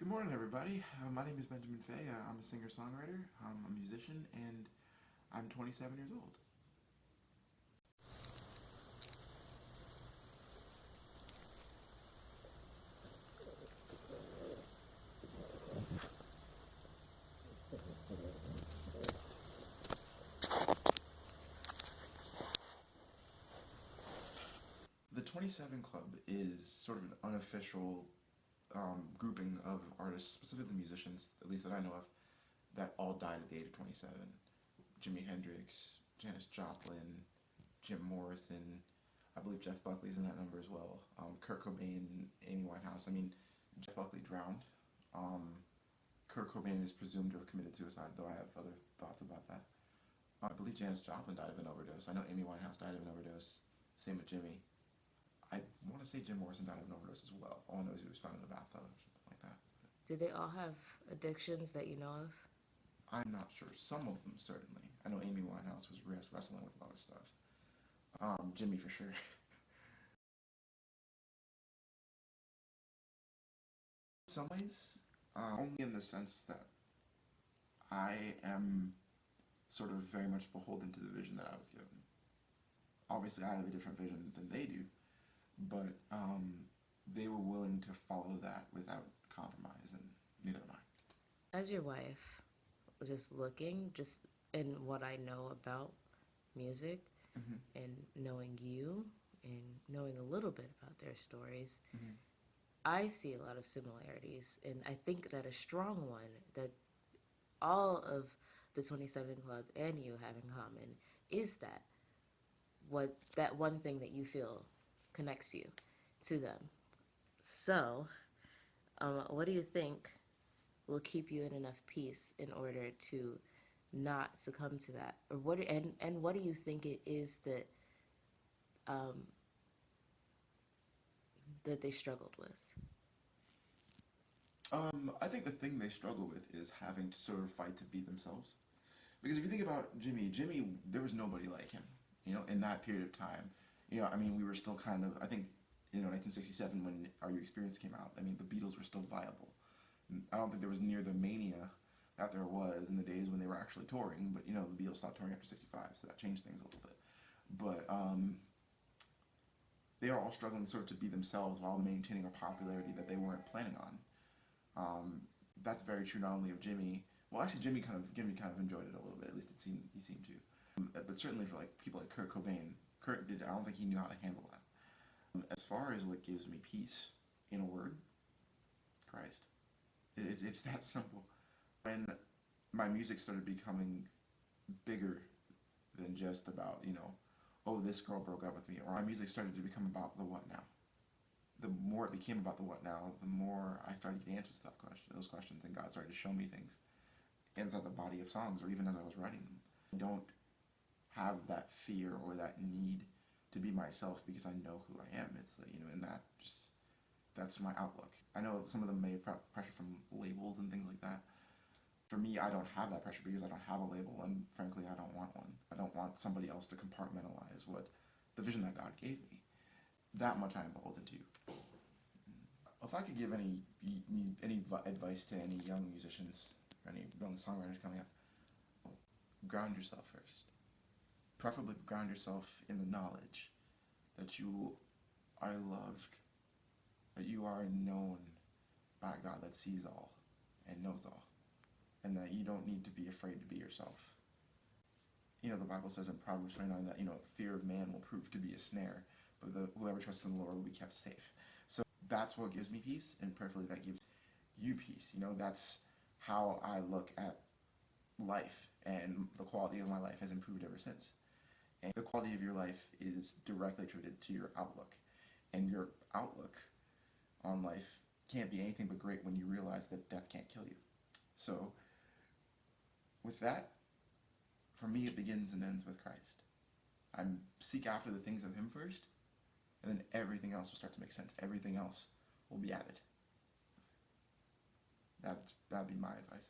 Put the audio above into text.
Good morning, everybody. My name is Benjamin Faye. I'm a singer-songwriter, I'm a musician, and I'm 27 years old. The 27 Club is sort of an unofficial grouping of artists, specifically musicians, at least that I know of, that all died at the age of 27. Jimi Hendrix, Janis Joplin, Jim Morrison, I believe Jeff Buckley's in that number as well. Kurt Cobain, Amy Winehouse. I mean, Jeff Buckley drowned. Kurt Cobain is presumed to have committed suicide, though I have other thoughts about that. I believe Janis Joplin died of an overdose. I know Amy Winehouse died of an overdose. Same with Jimmy. I want to say Jim Morrison died of an overdose as well. All I know is he was found in a bathtub or something like that. Did they all have addictions that you know of? I'm not sure. Some of them, certainly. I know Amy Winehouse was wrestling with a lot of stuff. Jimmy for sure. In some ways, only in the sense that I am sort of very much beholden to the vision that I was given. Obviously, I have a different vision than they do, but they were willing to follow that without compromise, and neither am I. As your wife, just looking, just in what I know about music, and knowing you, and knowing a little bit about their stories, I see a lot of similarities, and I think that a strong one that all of the 27 Club and you have in common is that one thing that you feel connects you to them. So, what do you think will keep you in enough peace in order to not succumb to that? Or what do you think it is that that they struggled with? I think the thing they struggle with is having to sort of fight to be themselves. Because if you think about Jimmy, there was nobody like him, in that period of time. I mean, we were still kind of, I think, 1967 when Are You Experienced came out, I mean, the Beatles were still viable. I don't think there was near the mania that there was in the days when they were actually touring, but, the Beatles stopped touring after 65, so that changed things a little bit. But, they are all struggling sort of to be themselves while maintaining a popularity that they weren't planning on. That's very true not only of Jimmy. Well, actually, Jimmy kind of enjoyed it a little bit. At least he seemed to. But certainly for people like Kurt Cobain, I don't think he knew how to handle that. As far as what gives me peace, in a word, Christ. It's that simple. When my music started becoming bigger than just about oh, this girl broke up with me, or my music started to become about the what now. The more it became about the what now, the more I started to answer those questions, and God started to show me things inside the body of songs, or even as I was writing them. I don't have that fear or that need to be myself because I know who I am. It's and that's my outlook. I know some of them may have pressure from labels and things like that. For me, I don't have that pressure because I don't have a label, and frankly, I don't want one. I don't want somebody else to compartmentalize what the vision that God gave me. That much I am beholden to you. If I could give any advice to any young musicians, or any young songwriters coming up, ground yourself first. Preferably ground yourself in the knowledge that you are loved, that you are known by God that sees all and knows all, and that you don't need to be afraid to be yourself. The Bible says in Proverbs 29 that, fear of man will prove to be a snare, but whoever trusts in the Lord will be kept safe. So that's what gives me peace, and prayerfully that gives you peace. That's how I look at life, and the quality of my life has improved ever since. And the quality of your life is directly attributed to your outlook, and your outlook on life can't be anything but great when you realize that death can't kill you. So with that, for me, it begins and ends with Christ. I seek after the things of Him first, and then everything else will start to make sense. Everything else will be added. That'd be my advice.